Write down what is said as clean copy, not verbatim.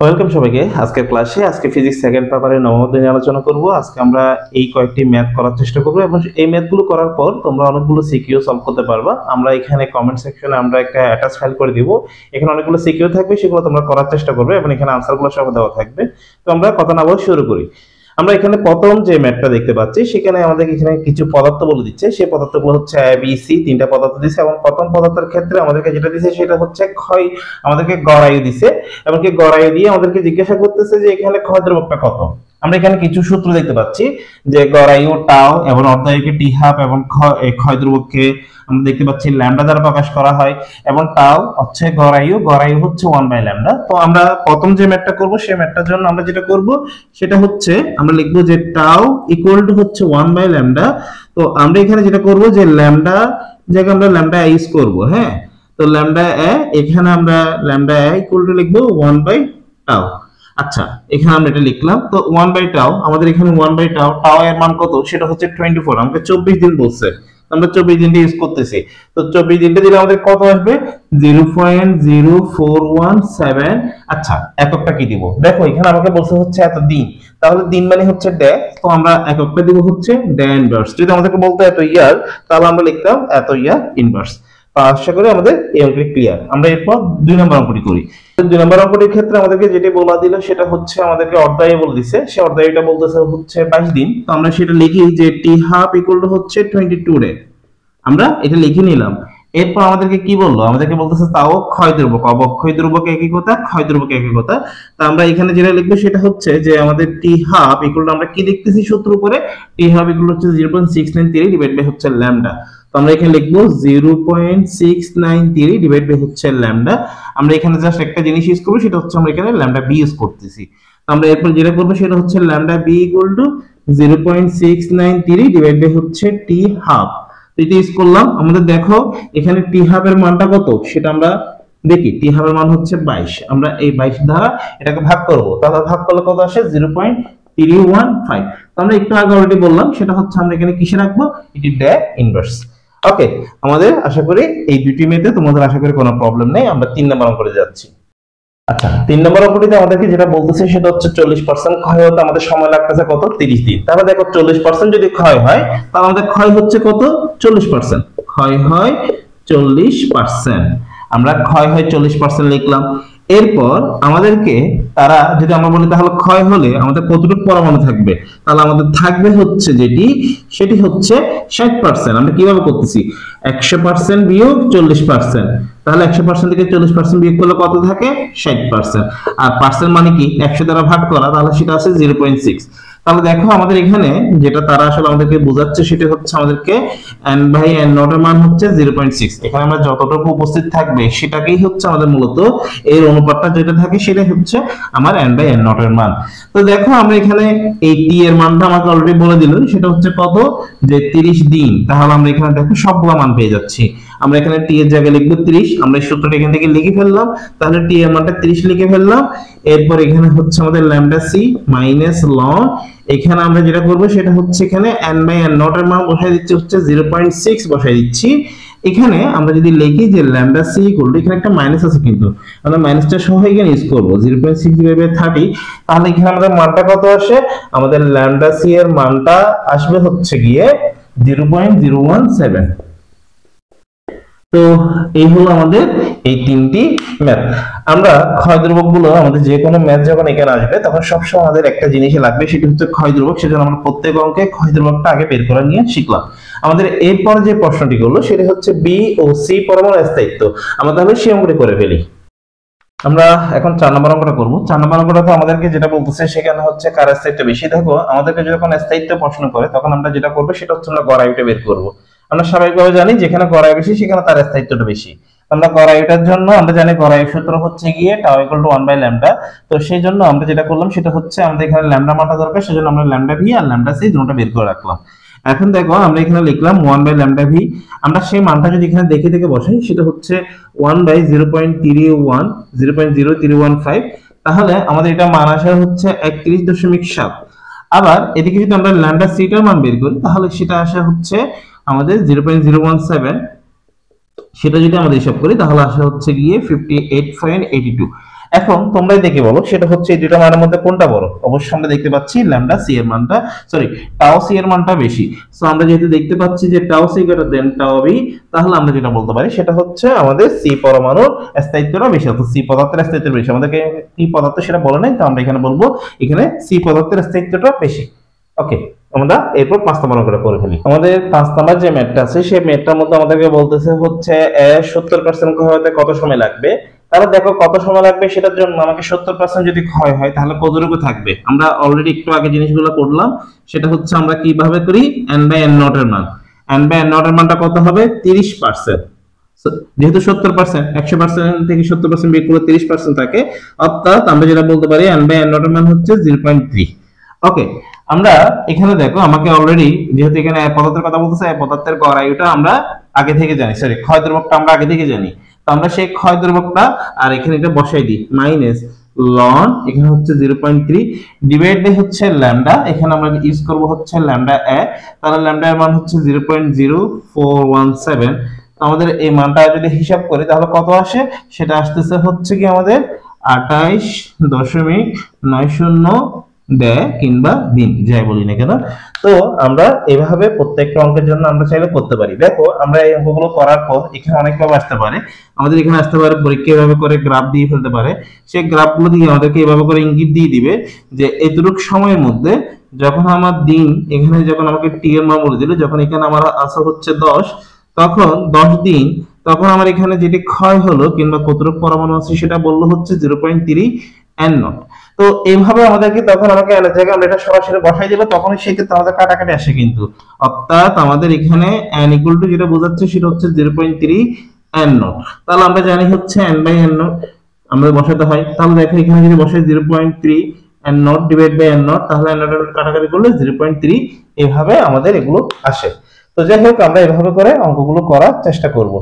Welcome সবাইকে আজকের ক্লাসে আজকে ফিজিক্স সেকেন্ড পেপারের নবম অধ্যায় নিয়ে আলোচনা করব। আজকে আমরা এই কয়েকটি ম্যাথ করার চেষ্টা করব এবং এই ম্যাথগুলো করার পর তোমরা অনেকগুলো সিকিউ সলভ করতে পারবা। আমরা এখানে কমেন্ট সেকশনে আমরা একটা অ্যাটাচ ফাইল করে দিব, এখানে অনেকগুলো সিকিউ থাকবে, সেগুলো তোমরা করার চেষ্টা করবে এবং এখানে আনসারগুলো সব দেওয়া থাকবে। তো আমরা কথা না বলে শুরু করি। আমরা এখানে প্রথম যে ম্যাথটা দেখতে পাচ্ছি সেখানে আমাদের এখানে কিছু পদার্থ বলে দিচ্ছে। সেই পদার্থগুলো হচ্ছে এ বি সি, তিনটা পদার্থ দিচ্ছে এবং প্রথম পদার্থের ক্ষেত্রে আমাদেরকে যেটা দিচ্ছে সেটা হচ্ছে ক্ষয়, আমাদেরকে গড়ায়ু দিচ্ছে এবং কি গড়ায়ু দিয়ে আমাদেরকে জিজ্ঞাসা করতেছে যে এখানে ক্ষয় ধ্রুবকটা কত। আমরা এখানে কিছু সূত্র দেখতে পাচ্ছি যে গড়ায়ু টাও এবং অর্ধায়ুকে টি হাফ এবং ক্ষয় ধ্রুবককে আমরা দেখতে পাচ্ছি ল্যামডা দ্বারা প্রকাশ করা হয় এবং টাও হচ্ছে গড়ায়ু হচ্ছে 1 বাই ল্যামডা। তো আমরা প্রথম যে ম্যাথটা করব সেই ম্যাথটার জন্য আমরা যেটা করব সেটা হচ্ছে আমরা লিখবো যে টাও ইকুয়াল টু হচ্ছে 1 বাই ল্যামডা। তো আমরা এখানে যেটা করব যে ল্যামডা জায়গায় আমরা ল্যামডা ইউজ করব। হ্যাঁ, তো ল্যামডা এ এখানে আমরা ল্যামডা এ ইকুয়াল টু লিখবো 1 বাই টাও। আচ্ছা, এখানে আমরা এটা লিখলাম। তো 1 বাই টাও, আমাদের এখানে 1 বাই টাও, টাও এর মান কত সেটা হচ্ছে 24, আমাকে 24 দিন বলছে, আমরা 24 দিনটা ইউজ করতেছি। তো 24 দিনটা দিলে আমাদের কত আসবে 0.0417। আচ্ছা, এককটা কি দিব দেখো, এখানে আমাকে বলছে হচ্ছে এত দিন, তাহলে দিন মানে হচ্ছে ডে, তো আমরা এককটা দিব হচ্ছে ডে ইনভার্স। যদি আমাদেরকে বলতো এত ইয়ার, তাহলে আমরা লিখতাম এত ইয়ার ইনভার্স। আশা করি আমাদের এই অঙ্কটি ক্লিয়ার। আমরা এরপর 2 নম্বর অঙ্কটি করি। 2 নম্বর অঙ্কটির ক্ষেত্রে আমাদেরকে যেটি বলা দিল সেটা হচ্ছে আমাদেরকে অর্ধায়ু বলে দিছে, সে অর্ধায়ুটা বলতেছে হচ্ছে 22 দিন। তো আমরা সেটা লিখি যে টি হাফ ইকুয়াল টু হচ্ছে 22 ডে, আমরা এটা লিখে নিলাম। এরপর আমাদেরকে কি বললো, আমাদেরকে বলতেছে তাও ক্ষয় ধ্রুবক, অবক্ষয় ধ্রুবক একই কথা, ক্ষয় ধ্রুবক একই কথা। তো আমরা এখানে যেটা লিখবো সেটা হচ্ছে যে আমাদের টি হাফ ইকুয়াল টু, আমরা কি লিখতেছি সূত্র উপরে, টি হাফ ইকুয়াল হচ্ছে 0.693 ডিভাইড বাই হচ্ছে ল্যামডা। তো আমরা এখানে লিখবো 0.693 ডিভাইড বাই হচ্ছে ল্যামডা। আমরা এখানে জাস্ট একটা জিনিস ইউজ করবো, সেটা হচ্ছে আমরা এখানে ল্যামডা বি ইউজ করতেছি। তো আমরা এরপর যেটা করবো সেটা হচ্ছে lambda B equal to 0.693 divide by হচ্ছে টি হাফ। এটা ইউজ করলাম। আমাদের দেখো এখানে টি হাফ এর মানটা কত সেটা আমরা দেখি। টি হাফ এর মান হচ্ছে 22, আমরা এই 22 দ্বারা এটাকে ভাগ করব, তাহলে ভাগ করলে কত আসে 0.315। তো আমরা একটু আগে অলরেডি বললাম, সেটা হচ্ছে আমরা এখানে কিসে রাখবো, এটি ডে ইনভার্স। ওকে, আমাদের আশা করি এই দুটি মেতে তোমাদের আশা করি কোনো প্রবলেম নেই। আমরা 3 নম্বর অঙ্কে যাচ্ছি। আচ্ছা, 3 নম্বর অঙ্কটিতে আমাদেরকে যেটা বলতেছে সেটা হচ্ছে 40% ক্ষয় হতে আমাদের সময় লাগতেছে কত 30 দিন। তাহলে দেখো 40% যদি ক্ষয় হয় তাহলে আমাদের ক্ষয় হচ্ছে কত 40%, ক্ষয় হয় 40%, আমরা ক্ষয় হয় 40% লিখলাম। এরপর আমাদেরকে তারা যদি আমরা বলি তাহলে ক্ষয় হলে আমাদের কতটুকু পরমাণু থাকবে, তাহলে আমাদের থাকবে হচ্ছে সেটি হচ্ছে 60%। আমরা কিভাবে করতেছি, 100% বিয়োগ 40%, তাহলে 100% থেকে 40% বিয়োগ করলে কত থাকে 60%। আর পার্সেন্ট মানে কি 100 দ্বারা ভাগ করা, তাহলে সেটা আছে 0.6। তাহলে দেখো আমাদের এখানে যেটা তারা আসলে আমাদেরকে বোঝাচ্ছে সেটা হচ্ছে আমাদেরকে n বাই n নট এর মান হচ্ছে 0.6। এখানে আমরা যতটুকু উপস্থিত থাকবে সেটাকেই হচ্ছে আমাদের মূলত এর অনুপাতটা যেটা থাকে সেটাই হচ্ছে আমার n বাই n নট এর মান। তো দেখো আমরা এখানে এই t এর মানটা আমাকে অলরেডি বলে দিল, সেটা হচ্ছে কত যে 30 দিন। তাহলে আমরা এখানে দেখো সবগুলো মান পেয়ে যাচ্ছি। আমরা এখানে t এর জায়গায় লিখবো 30, আমরা এই সূত্রটা এখান থেকে লিখে ফেললাম, তাহলে t এর মানটা 30 লিখে ফেললাম। এরপর এখানে হচ্ছে আমাদের ল্যামডা সি মাইনাস লন, এখানে আমরা যেটা করব সেটা হচ্ছে এখানে n বাই n নট এর মান বসাই দিচ্ছি হচ্ছে 0.6 বসাই দিচ্ছি। এখানে আমরা যদি লিখি যে ল্যামডা সি ইকুয়াল টু, এখানে একটা মাইনাস আছে কিন্তু আমরা মাইনাসটা সহ এখানে ইউজ করব 0.6 ডিভাইড বাই 30। তাহলে এখানে আমাদের মানটা কত আসে, আমাদের ল্যামডা সি এর মানটা আসবে হচ্ছে গিয়ে 0.017। তো এই হলো আমাদের এই তিনটি ম্যাথ। আমরা ক্ষয় ধ্রুবক গুলো আমাদের যে কোনো ম্যাথ যখন এখানে আসবে তখন সবসময় আমাদের একটা জিনিসই লাগবে, সেটা হচ্ছে ক্ষয় ধ্রুবক। সেজন্য আমরা প্রত্যেক অঙ্কে ক্ষয় ধ্রুবকটা আগে বের করে নিয়ে শিখলাম। আমাদের এরপর যে প্রশ্নটি করলো সেটা হচ্ছে বি ও সি পরমাণু স্থায়িত্ব। আমরা তাহলে সেই অঙ্কটি করে ফেলি। আমরা এখন 4 নম্বর অঙ্কটা করব। 4 নম্বর অঙ্কটা তো আমাদেরকে যেটা বলতেছে সেখানে হচ্ছে কার স্থায়িত্ব বেশি। দেখো আমাদেরকে যখন স্থায়িত্ব প্রশ্ন করে তখন আমরা যেটা করব সেটা হচ্ছে আমরা গড়ায়ুটা বের করব। আমরা স্বাভাবিকভাবে জানি যেখানে গড়ায়ু বেশি সেখানে তার স্থায়িত্বটা বেশি। আমরা গড়ায়ুটার জন্য আমরা জানি গড়ায়ু সূত্র হচ্ছে গিয়ে টাও ইকুয়াল টু 1 বাই ল্যামডা। তো সেই জন্য আমরা যেটা করলাম সেটা হচ্ছে আমাদের এখানে ল্যামডা মানটা দরকার, সেজন্য আমরা ল্যামডা ভি আর ল্যামডা সি দুটোটা বের করে রাখলাম। এখন দেখো আমরা এখানে লিখলাম 1 বাই ল্যামডা ভি, আমরা সেই মানটা যদি এখানে দেখে দেখে বসাই সেটা হচ্ছে 1 বাই 0.0315, তাহলে আমাদের এটা মান আসে হচ্ছে 31.7। আবার এদিকে যদি আমরা ল্যামডা সি টার মান বের করি তাহলে সেটা আসে হচ্ছে আমাদের 0.017, সেটা যদি আমরা হিসাব করি তাহলে আসে হচ্ছে গিয়ে 58.82। এখন তোমরাই দেখে বলো সেটা হচ্ছে এই দুটো মানের মধ্যে কোনটা বড়। অবশ্যই আমরা দেখতে পাচ্ছি ল্যামডা সি এর মানটা, সরি টাও সি এর মানটা বেশি। সো আমরা যেহেতু দেখতে পাচ্ছি যে টাও সি গ্রেটার দেন টাও বি, তাহলে আমরা যেটা বলতে পারি সেটা হচ্ছে আমাদের সি পরমাণুর স্থায়িত্বটা বেশি, অর্থাৎ সি পদার্থের স্থায়িত্ব বেশি। আমাদেরকে কি পদার্থ সেটা বলে নাই, তো আমরা এখানে বলবো এখানে সি পদার্থের স্থায়িত্বটা বেশি। ওকে, আমরা এরপর 5 নম্বর অঙ্কটা করে ফেলি। আমাদের 5 নম্বর যে ম্যাথটা আছে সেই ম্যাথটার মধ্যে আমাদেরকে বলতেছে হচ্ছে 70% ক্ষয় হতে কত সময় লাগবে। তাহলে দেখো কত সময় লাগবে সেটার জন্য আমাকে 70% যদি ক্ষয় হয় তাহলে কতটুকু থাকবে। আমরা অলরেডি একটু আগে জিনিসগুলো করলাম, সেটা হচ্ছে আমরা কিভাবে করি, n বাই n নট এর মান, n বাই n নট এর মানটা কত হবে 30%। যেহেতু 70% 100% থেকে 70% বিয়োগ করলে 30% থাকে, অর্থাৎ আমরা যেটা বলতে পারি n বাই n নট এর মান হচ্ছে 0.3। ওকে, আমরা এখানে দেখো আমাকে অলরেডি যেহেতু এখানে পদার্থের কথা বলতেছে, পদার্থের গড় আয়ুটা আমরা আগে থেকে জানি, সরি ক্ষয় দ্রব্যটা আমরা আগে থেকে জানি। তো আমরা সেই ক্ষয় দ্রব্যটা আর এখানে এটা বসাই দিই, মাইনাস লন এখানে হচ্ছে 0.3 ডিভাইড বাই হচ্ছে ল্যামডা, এখানে আমরা ইউজ করব হচ্ছে ল্যামডা এ, তাহলে ল্যামডা এর মান হচ্ছে 0.0417। আমাদের এই মানটা যদি হিসাব করি তাহলে কত আসে, সেটা আসতেছে হচ্ছে কি আমাদের 28.90 দেয় কিংবা দিন যাই বলি না কেন। তো আমরা এভাবে প্রত্যেকটা অঙ্কের জন্য আমরা চাইলে করতে পারি। দেখো আমরা এই অঙ্কগুলো করার পর এখানে অনেকভাবে আসতে পারে, আমাদের এখানে আসতে পারে পরীক্ষা এভাবে করে গ্রাফ দিয়ে ফেলতে পারে, সেই গ্রাফগুলো দিয়ে আমাদেরকে এভাবে করে ইঙ্গিত দিয়ে দিবে যে এতটুকু সময়ের মধ্যে যখন আমার দিন এখানে যখন আমাকে টি এর মান বলে দিল, যখন এখানে আমার আসা হচ্ছে 10, তখন 10 দিন, তখন আমার এখানে যেটি ক্ষয় হলো কিংবা কতটুকু পরমাণু আছে সেটা বললো হচ্ছে 0.3 n নট। তো এইভাবে আমাদেরকে তখন আমাকে এর জায়গায় আমরা এটা সরাসরি বসাই দিলে তখনই সেক্ষেত্রে আমাদের কাটাকাটি আসে কিন্তু, অর্থাৎ আমাদের এখানে n ইকুয়াল টু যেটা বোঝাচ্ছে সেটা হচ্ছে 0.3 n নট। তাহলে আমরা জানি হচ্ছে n বাই n নট আমরা বসাতে হয়। তাহলে দেখো এখানে যদি বসাই 0.3 n naught divide by n naught, তাহলে n নট কাটাকাটি করলে 0.3 এইভাবে আমাদের এগুলো আসে। তো যাই হোক আমরা এভাবে করে অঙ্কগুলো করার চেষ্টা করব।